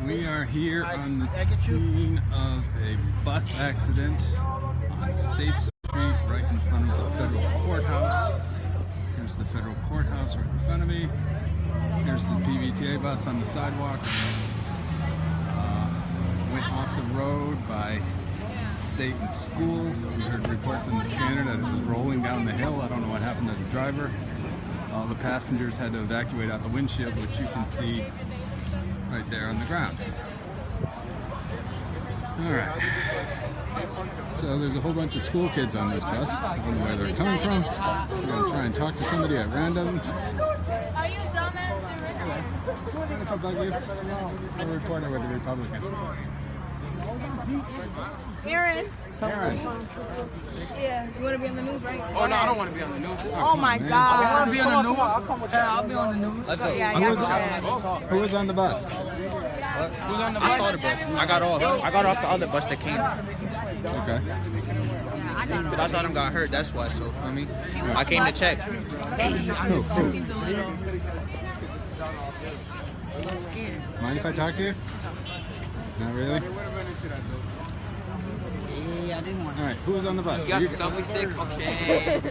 We are here on the scene of a bus accident on State Street, right in front of the federal courthouse. Here's the federal courthouse right in front of me. Here's the PVTA bus on the sidewalk. Went off the road by State and School. We heard reports in the scanner that it was rolling down the hill. I don't know what happened to the driver. All the passengers had to evacuate out the windshield, which you can see right there on the ground. Alright. So there's a whole bunch of school kids on this bus. I don't know where they're coming from. We're going to try and talk to somebody at random. Are you dumbass? What if I bug you? I'm a reporter with the Republicans. Aaron. Aaron. Yeah, you want to be on the news, right? Oh, no, I don't want to be on the news. Oh my man. God. I want to be on the news. Yeah, I'll be on the news. So, yeah, Who was on the bus? Who's on the bus? I saw the bus. I got off the other bus that came. Okay. But I saw them got hurt. That's why. So for me, I came to check. Mind if I talk to you? Not really? Yeah, I didn't want to. Alright, who was on the bus? You got the selfie stick? Okay.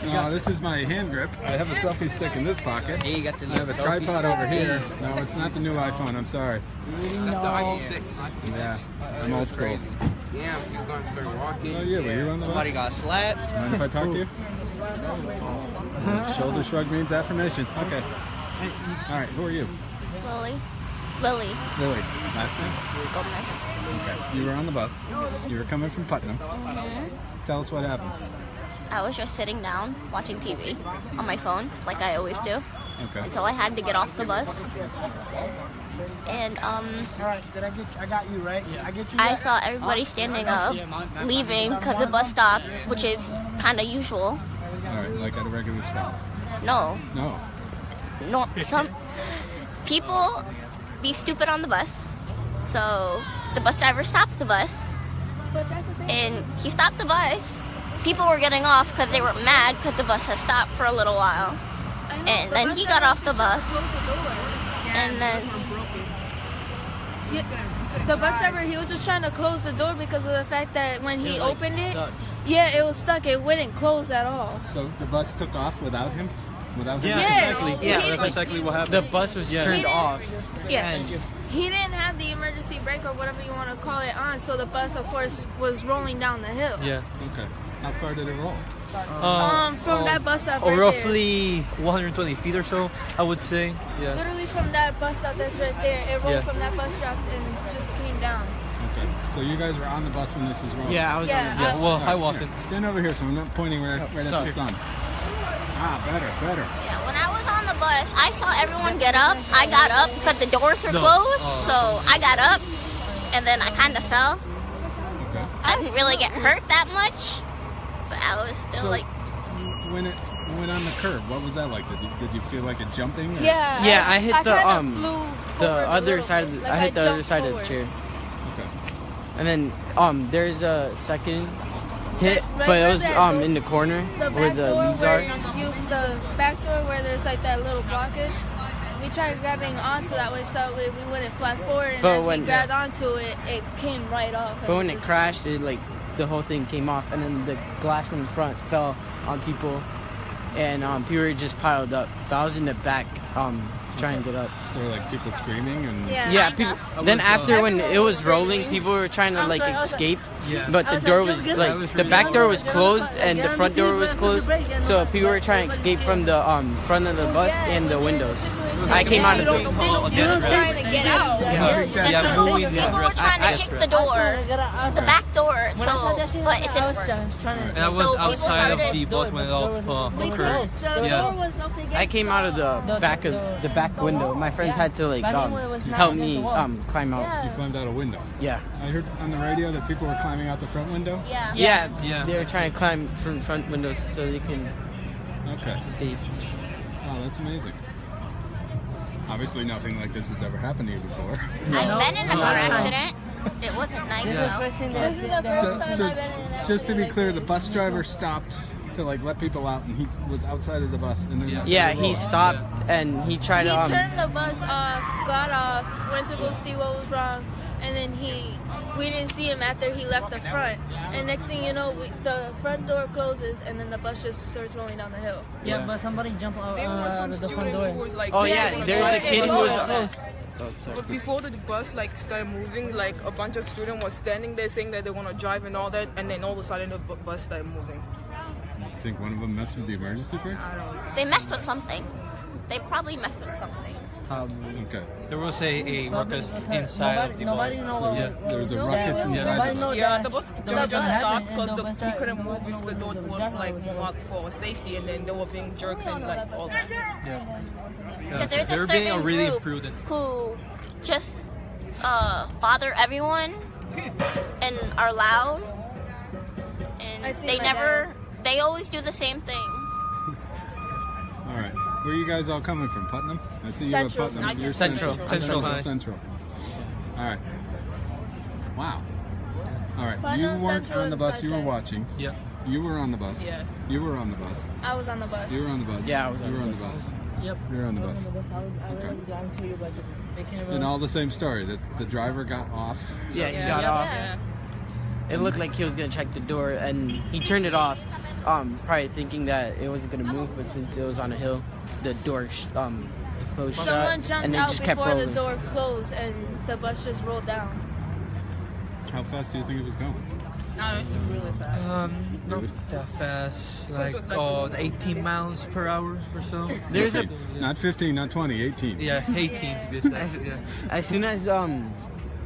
No, this is my hand grip. I have a selfie stick in this pocket. Hey, you got the I have a tripod over here. No, it's not the new iPhone, I'm sorry. That's the iPhone 6. Yeah, I'm old school. Damn, you're going to start walking. Oh yeah, were you on the Somebody bus? got slapped. Mind if I talk to you? Shoulder shrug means affirmation. Okay. Alright, who are you? Lily. Lily. Last name? Gomez. Okay. You were on the bus. You were coming from Putnam. Tell us what happened. I was just sitting down watching TV on my phone, like I always do, Okay. until I had to get off the bus. And All right, I got you, right? I get you. I saw everybody standing up, leaving because the bus stopped, which is kind of usual. Alright, like at a regular stop. No, No. some people be stupid on the bus. So the bus driver stops the bus, and he stopped the bus. People were getting off because they were mad because the bus had stopped for a little while. And then he got off the bus, and then The bus driver, he was just trying to close the door because of the fact that when he opened it, yeah, it was stuck. It wouldn't close at all. So the bus took off without him? Without him? Yeah, exactly. Yeah, That's exactly what happened. The bus was turned off. Yes. He didn't have the emergency brake or whatever you want to call it on, so the bus, of course, was rolling down the hill. Yeah. Okay. How far did it roll? From that bus stop Or right roughly 120 feet or so, I would say. there. Yeah. Literally from that bus stop that's right there, it rolled Yeah. from that bus stop and just came down. Okay. So you guys were on the bus when this was rolling? Yeah, I was Yeah, on the Yeah. bus. Well, I wasn't. Stand over here so I'm not pointing right at the sorry. sun. Ah, better. yeah, when I was on the bus, I saw everyone get up. I got up because the doors were closed, so I got up, and then I kind of fell. Okay. I didn't really get hurt that much, but I was still So like, when it went on the curb, what was that like? Did you feel like it jumping? Or? Yeah. Yeah, I hit the kinda the flew forward a other little, side of the, like I hit the other jumped side of forward. the chair. Okay. And then there's a second hit, Right but it where was that door- in the corner The where back the door leaves where are. the back door where there's like that little blockage. We tried grabbing onto that way so we wouldn't fly forward, and But as when- we grabbed onto it, it came right off. But when it just- crashed, it like the whole thing came off, and then the glass from the front fell on people, and people were just piled up. But I was in the back trying to get up. So were like people screaming and Yeah, Kinda. people. Then after when it was rolling, people were trying to like escape, Yeah. but the door was like the back door was closed and the front door was closed, so people were trying to escape from the front of the bus and the windows. I came out of the. You were trying to get out. Yeah, moving people were trying to kick the door, the back door, so, but it didn't work. And I was So outside people of the bus when it all We occurred. could. The Yeah. door was open. I came out of the back window. My friends had to like help me climb out. you climbed out a window. Yeah. I heard on the radio that people were climbing out the front window. Yeah. Yeah, Yeah. they were trying to climb from front windows so they can Okay. see. Wow, that's amazing. Obviously nothing like this has ever happened to you before. I've been in a car accident. It wasn't nice though. This is the first So, time so I've been in an just to be accident clear, like the this. bus driver stopped to like let people out, and he was outside of the bus. And then Yeah. that's Yeah, how it he rolled. stopped and he tried He to turned the bus off, got off, went to go see what was wrong, and then we didn't see him after he left the front. And next thing you know, the front door closes, and then the bus just starts rolling down the hill. Yeah. But somebody jumped out There were some of the front students who door. was like, Oh Yeah, yeah, there's a kid who was. Oh, sorry. But before the bus like started moving, like a bunch of students was standing there saying that they want to drive and all that, and then all of a sudden the bus started moving. You think one of them messed with the emergency brake? I don't know. They messed with something. They probably messed with something. Okay. There was a ruckus inside of the Nobody bus. know what Yeah. There was a ruckus Nobody inside the know bus. Yeah, that- the bus that just happened, stopped and because the bus he driver- couldn't move if the door were like marked for safety, and then they were being jerks and like all that. Yeah. Because there's They're a being certain really group imprudent. who just bother everyone and are loud, I and see they my never. They always do the same thing. All right. Where are you guys all coming from? Putnam? I see you Central. at Putnam. You're Central. Central High. Central. All right. Wow. All right. Putnam, You weren't Central, on the and bus. You were Sunset. watching. Yeah. You were on the bus. Yeah. You were on the bus. I was on the bus. You were on the bus. Yeah, I was on You the were on the bus. bus. Yep. You were on the bus. I Okay. already got into you, but they came And all the same story. That the driver got off. Yeah, he Yeah. got Yeah. off. Yeah. It looked like he was gonna check the door, and he turned it off, probably thinking that it wasn't gonna move. But since it was on a hill, the door closed shut, Someone and jumped then out just kept before the rolling. door closed, and the bus just rolled down. How fast do you think it was going? No, it was really fast. Not that fast. it Like, was like- 18 miles per hour or so. There's a 18. Not 15, not 20, 18. Yeah, 18 to be exact. Yeah. as soon as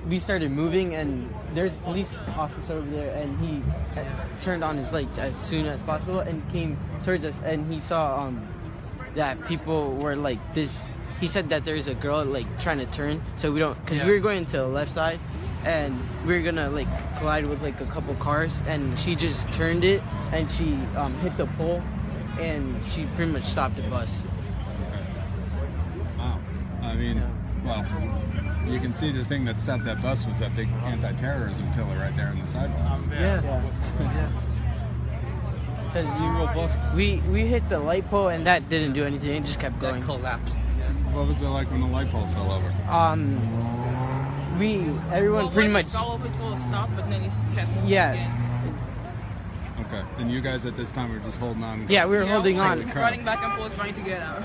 we started moving, and there's a police officer over there, and he turned on his lights as soon as possible and came towards us, and he saw that people were like this. He said that there's a girl like trying to turn, so we don't, because we were going to the left side, and we were gonna like collide with like a couple cars, and she just turned it, and she hit the pole, and she pretty much stopped the bus. Wow. I mean, well, you can see the thing that stopped that bus was that big anti-terrorism pillar right there on the sidewalk. Yeah. Yeah. Because Zero bust. we hit the light pole, and that didn't do anything. It just kept That going. collapsed. What was it like when the light pole fell over? Everyone Well, pretty once much. it fell over, so it stopped, but then it kept moving Yeah. again. Okay. And you guys at this time were just holding on? Yeah, we were Yeah, holding like, on. running back and forth trying to get out.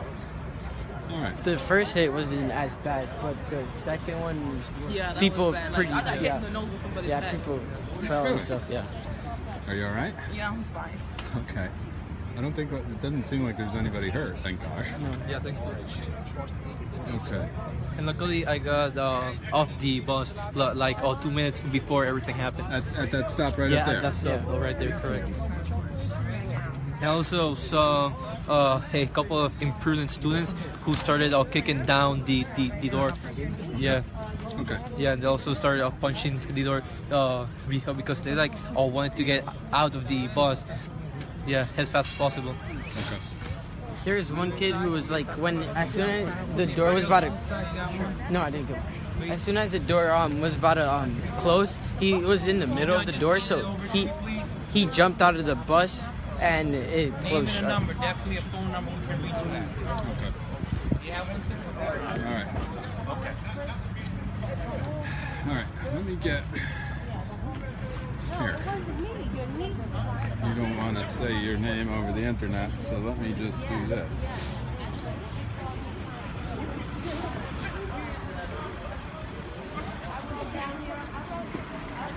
All right. The first hit wasn't as bad, but the second one, Yeah, that people was bad. Like, pretty. I got hit Yeah, in the nose with somebody's yeah, back. people fell and stuff. Yeah. Are you all right? Yeah, I'm fine. Okay. I don't think it doesn't seem like there's anybody hurt. Thank gosh. Yeah, thank you. Okay. And luckily, I got off the bus like 2 minutes before everything happened. At that stop right up there. That's Yeah. right there, correct. And I also saw a couple of imprudent students who started kicking down the door. Yeah, Okay. yeah. And they also started punching the door because they like all wanted to get out of the bus. Yeah, as fast as possible. Okay. There's one kid who was like, as soon as the door was about to. No, I didn't go. As soon as the door was about to close, he was in the middle of the door, so he jumped out of the bus and it closed shut. Definitely a phone number we can reach you at. Okay. All right. All right. Let me get here. You don't want to say your name over the internet, so let me just do this.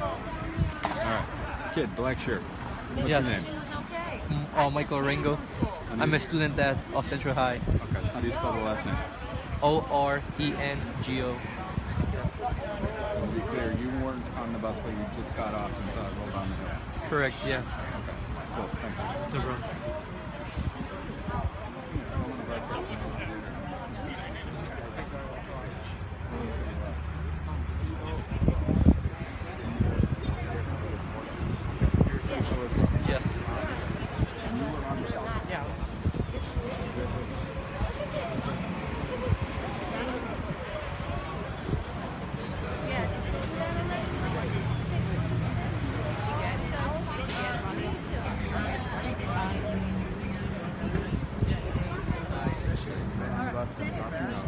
All right. Kid, black shirt. What's Yes. your name? Michael Rengo. I'm a student at Central High. Okay. How do you spell the last name? ORENGO. To be clear, you weren't on the bus, but you just got off and saw it roll down the hill. Correct. Yeah. Okay. Cool. Thank you. No problem. Yes. bus and off he goes.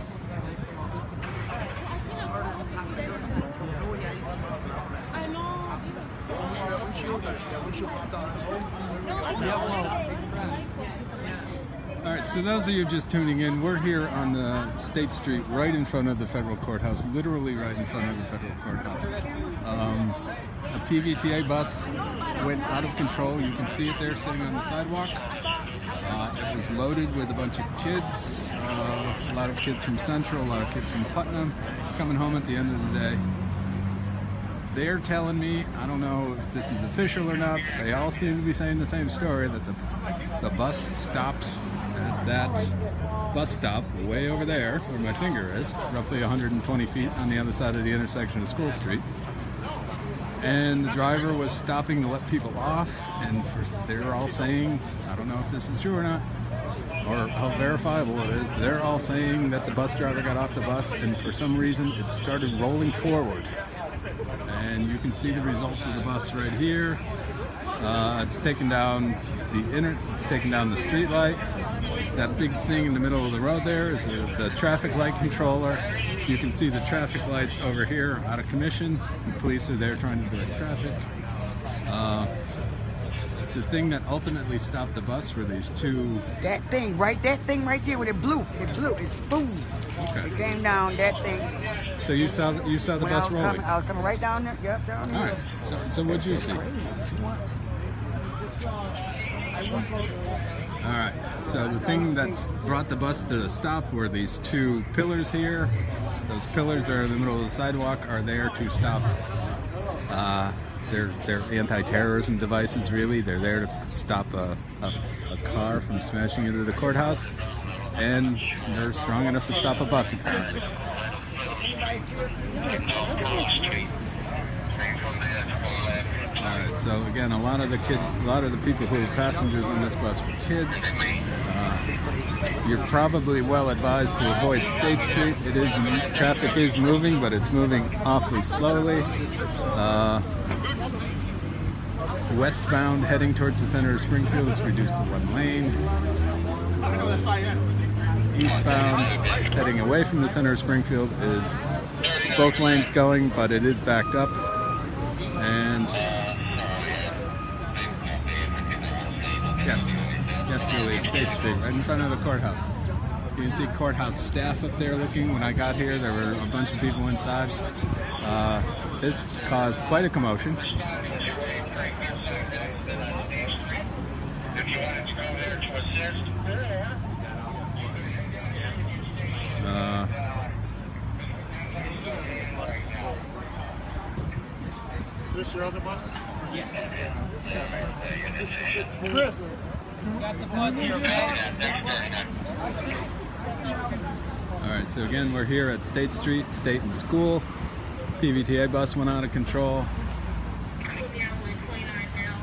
All right, so those of you just tuning in, we're here on the State Street right in front of the federal courthouse, literally right in front of the federal courthouse. A PVTA bus went out of control. You can see it there sitting on the sidewalk. It was loaded with a bunch of kids, a lot of kids from Central, a lot of kids from Putnam, coming home at the end of the day. They're telling me, I don't know if this is official or not, but they all seem to be saying the same story, that the bus stopped at that bus stop way over there, where my finger is, roughly 120 feet on the other side of the intersection of School Street. And the driver was stopping to let people off, and they're all saying, I don't know if this is true or not, or how verifiable it is, they're all saying that the bus driver got off the bus and for some reason it started rolling forward. And you can see the results of the bus right here. It's taken down the street light. That big thing in the middle of the road there is the traffic light controller. You can see the traffic lights over here out of commission. The police are there trying to direct traffic. The thing that ultimately stopped the bus were these two. That thing right there when it blew, it's boom. Okay. It came down, that thing. So you saw the When bus rolling. I was coming right down there. Yep, down there. All right. So what'd you see? All right. So the thing that's brought the bus to a stop were these two pillars here. Those pillars are in the middle of the sidewalk, are there to stop. They're anti-terrorism devices, really. They're there to stop a car from smashing into the courthouse, and they're strong enough to stop a bus, apparently. Alright, so again, a lot of the people who were passengers on this bus were kids. You're probably well advised to avoid State Street. Traffic is moving, but it's moving awfully slowly. Westbound heading towards the center of Springfield is reduced to one lane. Eastbound heading away from the center of Springfield is both lanes going, but it is backed up. And yes, Julie, it's State Street, right in front of the courthouse. You can see courthouse staff up there looking. When I got here, there were a bunch of people inside. This caused quite a commotion. Is this your other bus? Yes. Chris! Got the bus here, Alright, so again, we're here at State Street, State and School. PVTA bus went out of control.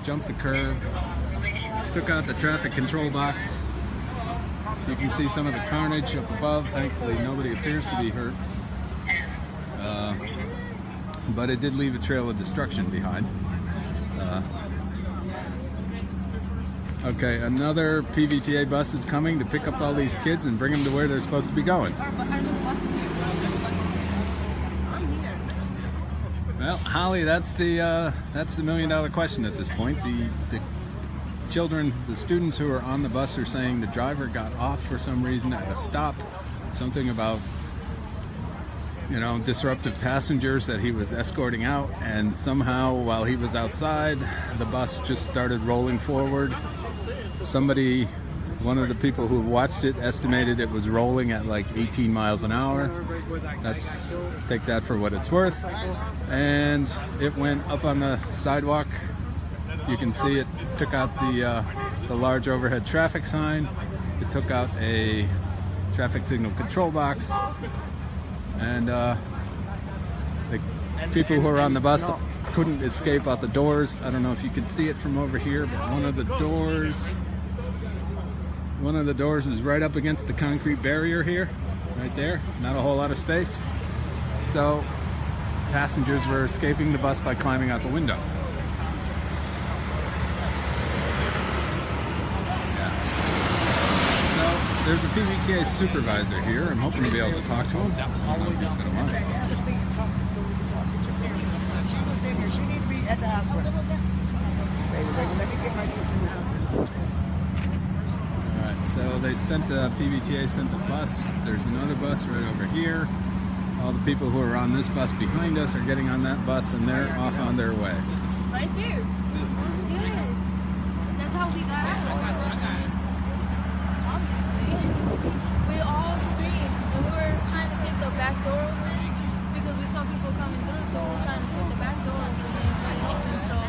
Jumped the curb. Took out the traffic control box. You can see some of the carnage up above. Thankfully, nobody appears to be hurt. But it did leave a trail of destruction behind. Okay, another PVTA bus is coming to pick up all these kids and bring them to where they're supposed to be going. Well, Holly, that's the million-dollar question at this point. The children, the students who are on the bus are saying the driver got off for some reason at a stop. Something about, disruptive passengers that he was escorting out, and somehow while he was outside, the bus just started rolling forward. One of the people who watched it estimated it was rolling at like 18 miles an hour. Take that for what it's worth. And it went up on the sidewalk. You can see it took out the large overhead traffic sign. It took out a traffic signal control box. And the people who were on the bus couldn't escape out the doors. I don't know if you can see it from over here, but one of the doors is right up against the concrete barrier here, right there. Not a whole lot of space. So passengers were escaping the bus by climbing out the window. Yeah. So there's a PVTA supervisor here. I'm hoping to be able to talk to him. I don't know if he's going to mind. She was in here. She need to be at the hospital. Let me get my Alright, so they sent PVTA sent a bus. There's another bus right over here. All the people who are on this bus behind us are getting on that bus and they're off on their way. Right there. Yeah. That's how we got out. Obviously. We all screamed and we were trying to kick the back door open because we saw people coming through, so we were trying to kick the back door and then it open. So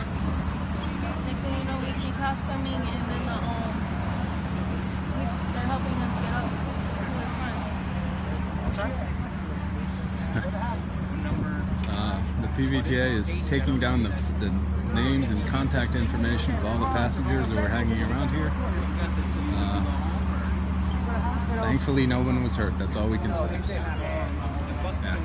next thing you know, we see cops coming and then they're helping us get out. The PVTA is taking down the names and contact information of all the passengers who were hanging around here. Thankfully, no one was hurt. That's all we can say. Yeah.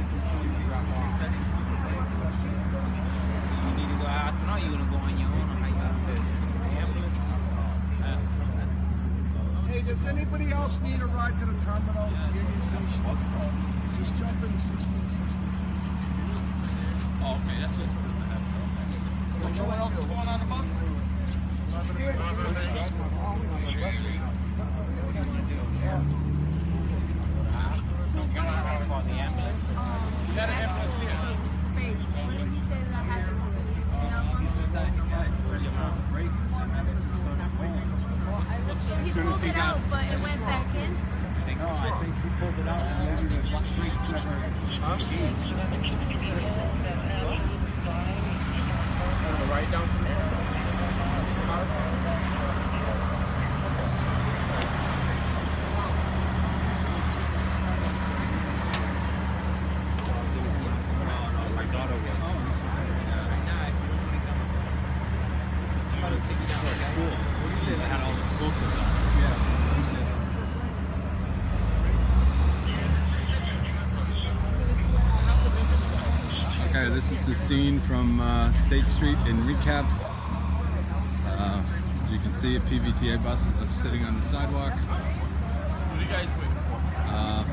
Hey, does anybody else need a ride to the terminal? Union Station? Just jump in 1660. Oh, okay, that's just. So no one else is going on the bus? You got an ambulance here. So he pulled it out, but it went back in. No, I think he pulled it out and maybe the brakes never Right down to there. My daughter was. I had all the school kids on. Okay, this is the scene from State Street in recap. As you can see, a PVTA bus is sitting on the sidewalk. What are you guys waiting for?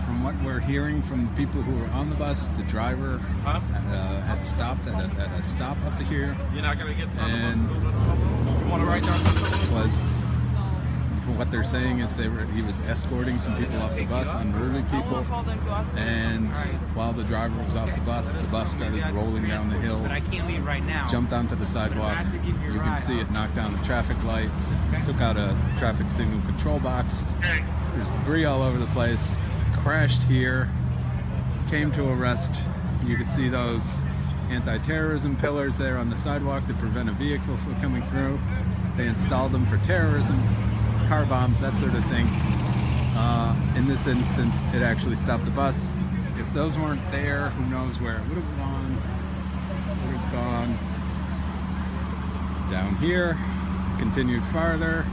From what we're hearing from the people who were on the bus, the driver had stopped at a stop up here. You're not going to get on and the bus? You want to write down something? Was what they're saying is he was escorting some people off the bus, unruly people, and while the driver was off the bus started rolling down the hill, But I can't leave right now. jumped onto the sidewalk. You can see it knocked down the traffic light, took out a traffic signal control box. There's debris all over the place, crashed here, came to a rest. You can see those anti-terrorism pillars there on the sidewalk to prevent a vehicle from coming through. They installed them for terrorism, car bombs, that sort of thing. In this instance, it actually stopped the bus. If those weren't there, who knows where it would have gone. Would have gone down here, continued farther,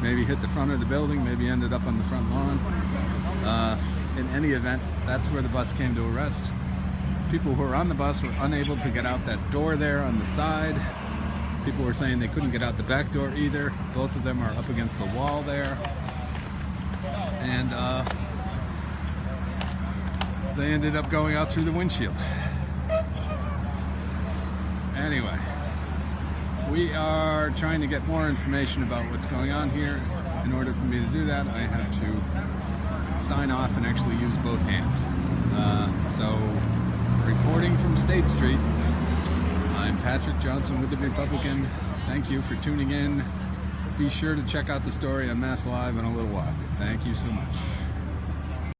maybe hit the front of the building, maybe ended up on the front lawn. In any event, that's where the bus came to a rest. People who were on the bus were unable to get out that door there on the side. People were saying they couldn't get out the back door either. Both of them are up against the wall there. And they ended up going out through the windshield. Anyway, we are trying to get more information about what's going on here. In order for me to do that, I have to sign off and actually use both hands. So, reporting from State Street, I'm Patrick Johnson with The Republican. Thank you for tuning in. Be sure to check out the story on MassLive in a little while. Thank you so much.